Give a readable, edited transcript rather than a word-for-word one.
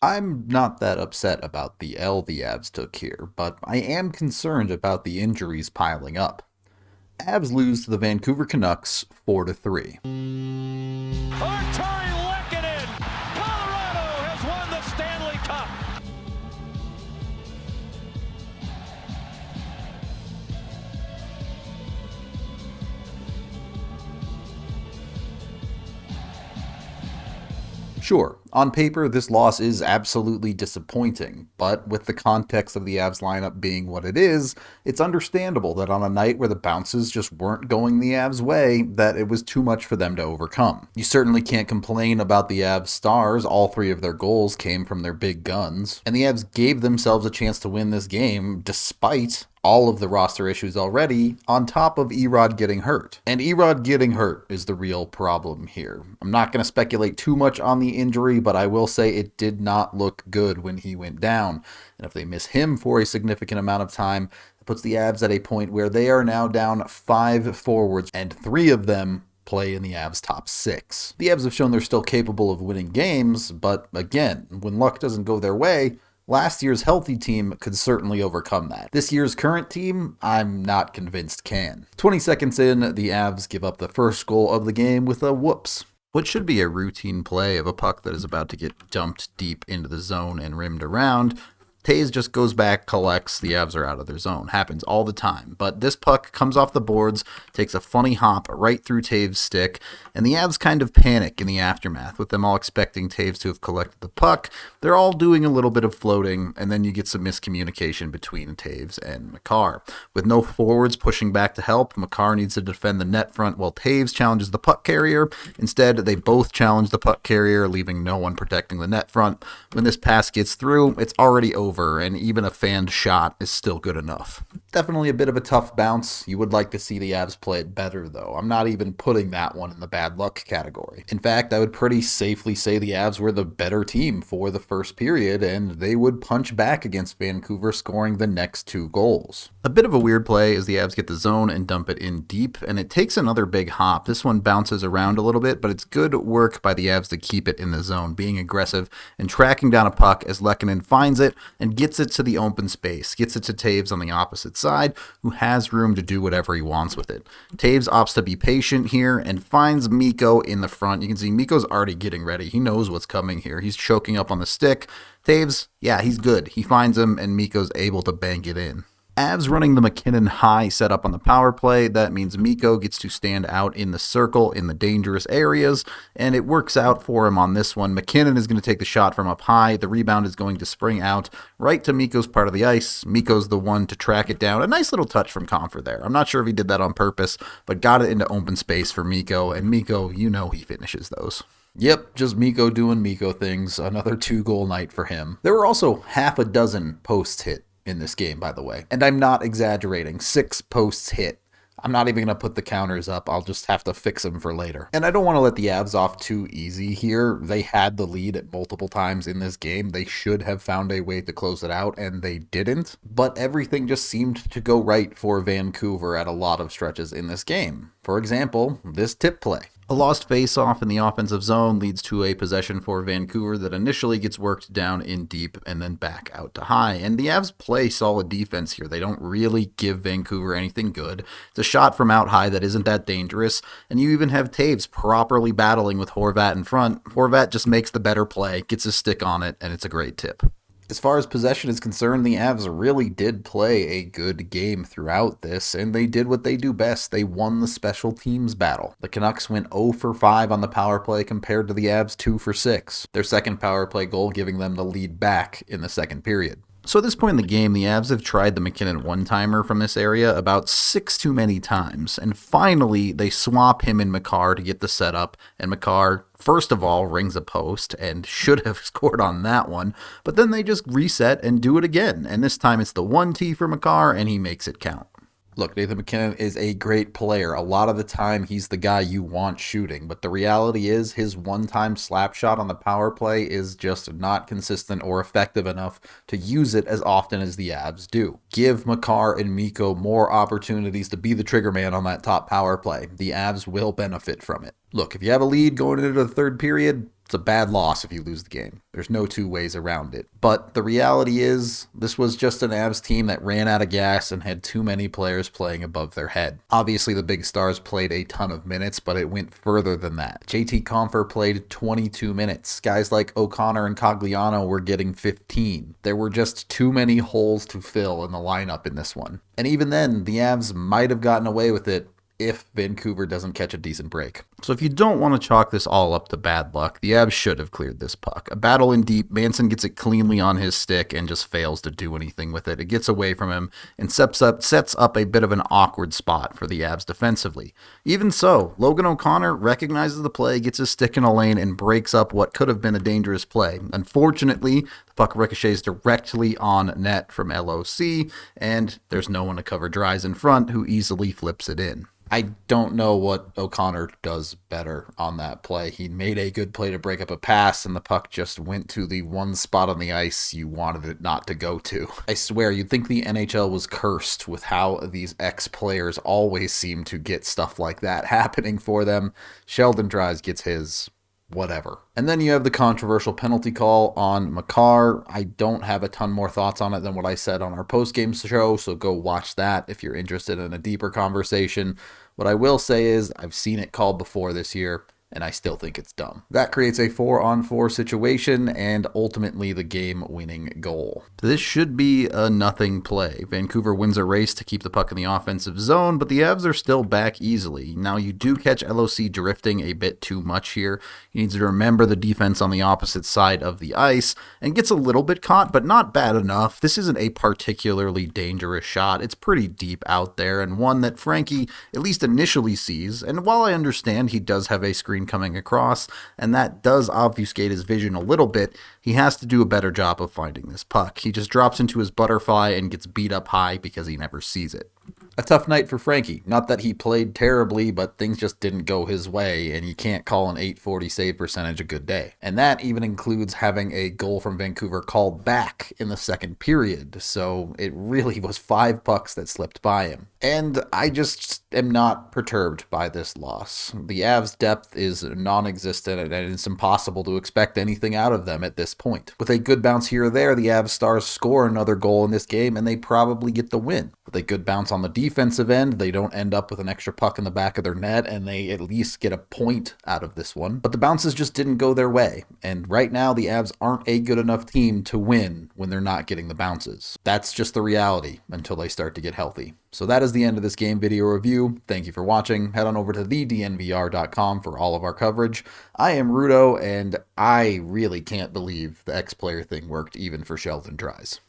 I'm not that upset about the L the Avs took here, but I am concerned about the injuries piling up. Avs lose to the Vancouver Canucks 4-3. Arturi Lehkonen! Colorado has won the Stanley Cup! Sure, on paper, this loss is absolutely disappointing, but with the context of the Avs lineup being what it is, it's understandable that on a night where the bounces just weren't going the Avs' way, that it was too much for them to overcome. You certainly can't complain about the Avs' stars, all three of their goals came from their big guns, and the Avs gave themselves a chance to win this game despite all of the roster issues already, on top of Erod getting hurt. And Erod getting hurt is the real problem here. I'm not going to speculate too much on the injury, but I will say it did not look good when he went down. And if they miss him for a significant amount of time, it puts the Avs at a point where they are now down 5 forwards, and 3 of them play in the Avs' top 6. The Avs have shown they're still capable of winning games, but again, when luck doesn't go their way, last year's healthy team could certainly overcome that. This year's current team, I'm not convinced can. 20 seconds in, the Avs give up the first goal of the game with a whoops. What should be a routine play of a puck that is about to get dumped deep into the zone and rimmed around, Taves just goes back, collects, the Avs are out of their zone. Happens all the time. But this puck comes off the boards, takes a funny hop right through Taves' stick, and the Avs kind of panic in the aftermath, with them all expecting Taves to have collected the puck. They're all doing a little bit of floating, and then you get some miscommunication between Taves and Makar. With no forwards pushing back to help, Makar needs to defend the net front while Taves challenges the puck carrier. Instead, they both challenge the puck carrier, leaving no one protecting the net front. When this pass gets through, it's already over, and even a fanned shot is still good enough. Definitely a bit of a tough bounce. You would like to see the Avs play it better, though. I'm not even putting that one in the bad luck category. In fact, I would pretty safely say the Avs were the better team for the first period, and they would punch back against Vancouver, scoring the next 2 goals. A bit of a weird play is the Avs get the zone and dump it in deep, and it takes another big hop. This one bounces around a little bit, but it's good work by the Avs to keep it in the zone, being aggressive and tracking down a puck as Lehkonen finds it and gets it to the open space, gets it to Taves on the opposite side, who has room to do whatever he wants with it. Taves opts to be patient here and finds Mikko in the front. You can see Mikko's already getting ready. He knows what's coming here. He's choking up on the stick. Taves, yeah, he's good. He finds him, and Mikko's able to bank it in. Avs running the McKinnon high setup on the power play. That means Mikko gets to stand out in the circle in the dangerous areas, and it works out for him on this one. McKinnon is going to take the shot from up high. The rebound is going to spring out right to Mikko's part of the ice. Mikko's the one to track it down. A nice little touch from Comfort there. I'm not sure if he did that on purpose, but got it into open space for Mikko, and Mikko, you know he finishes those. Yep, just Mikko doing Mikko things. Another 2-goal night for him. There were also half a dozen posts hit in this game, by the way. And I'm not exaggerating. 6 posts hit. I'm not even going to put the counters up. I'll just have to fix them for later. And I don't want to let the Avs off too easy here. They had the lead at multiple times in this game. They should have found a way to close it out, and they didn't. But everything just seemed to go right for Vancouver at a lot of stretches in this game. For example, this tip play. A lost face-off in the offensive zone leads to a possession for Vancouver that initially gets worked down in deep and then back out to high. And the Avs play solid defense here. They don't really give Vancouver anything good. It's a shot from out high that isn't that dangerous. And you even have Taves properly battling with Horvat in front. Horvat just makes the better play, gets his stick on it, and it's a great tip. As far as possession is concerned, the Avs really did play a good game throughout this, and they did what they do best. They won the special teams battle. The Canucks went 0 for 5 on the power play compared to the Avs 2 for 6. Their second power play goal giving them the lead back in the second period. So at this point in the game, the Avs have tried the McKinnon one-timer from this area about 6 too many times, and finally they swap him and Makar to get the setup, and Makar, first of all, rings a post and should have scored on that one, but then they just reset and do it again, and this time it's the 1T for Makar, and he makes it count. Look, Nathan McKinnon is a great player. A lot of the time, he's the guy you want shooting. But the reality is his one-time slap shot on the power play is just not consistent or effective enough to use it as often as the Avs do. Give Makar and Mikko more opportunities to be the trigger man on that top power play. The Avs will benefit from it. Look, if you have a lead going into the third period, It's a bad loss if you lose the game. There's no two ways around it. But the reality is, this was just an Avs team that ran out of gas and had too many players playing above their head. Obviously, the big stars played a ton of minutes, but it went further than that. JT Compher played 22 minutes. Guys like O'Connor and Cogliano were getting 15. There were just too many holes to fill in the lineup in this one. And even then, the Avs might have gotten away with it if Vancouver doesn't catch a decent break. So if you don't want to chalk this all up to bad luck, the Avs should have cleared this puck. A battle in deep, Manson gets it cleanly on his stick and just fails to do anything with it. It gets away from him and sets up a bit of an awkward spot for the Avs defensively. Even so, Logan O'Connor recognizes the play, gets his stick in a lane, and breaks up what could have been a dangerous play. Unfortunately, the puck ricochets directly on net from LOC, and there's no one to cover Dries in front, who easily flips it in. I don't know what O'Connor does better on that play. He made a good play to break up a pass, and the puck just went to the one spot on the ice you wanted it not to go to. I swear, you'd think the NHL was cursed with how these ex-players always seem to get stuff like that happening for them. Sheldon Dries gets his. Whatever. And then you have the controversial penalty call on Makar. I don't have a ton more thoughts on it than what I said on our post-game show, so go watch that if you're interested in a deeper conversation. What I will say is I've seen it called before this year, and I still think it's dumb. That creates a 4-on-4 situation and ultimately the game-winning goal. This should be a nothing play. Vancouver wins a race to keep the puck in the offensive zone, but the Avs are still back easily. Now, you do catch LOC drifting a bit too much here. He needs to remember the defense on the opposite side of the ice and gets a little bit caught, but not bad enough. This isn't a particularly dangerous shot. It's pretty deep out there and one that Frankie at least initially sees, and while I understand he does have a screen coming across, and that does obfuscate his vision a little bit, he has to do a better job of finding this puck. He just drops into his butterfly and gets beat up high because he never sees it. A tough night for Frankie. Not that he played terribly, but things just didn't go his way, and you can't call an .840 save percentage a good day. And that even includes having a goal from Vancouver called back in the second period, so it really was 5 pucks that slipped by him. And I just am not perturbed by this loss. The Avs' depth is non-existent, and it's impossible to expect anything out of them at this point. With a good bounce here or there, the Avs stars score another goal in this game, and they probably get the win. With a good bounce on the defensive end, they don't end up with an extra puck in the back of their net, and they at least get a point out of this one. But the bounces just didn't go their way, and right now the Avs aren't a good enough team to win when they're not getting the bounces. That's just the reality until they start to get healthy. So that is the end of this game video review. Thank you for watching. Head on over to thednvr.com for all of our coverage. I am Rudo, and I really can't believe the ex-player thing worked even for Sheldon Dries.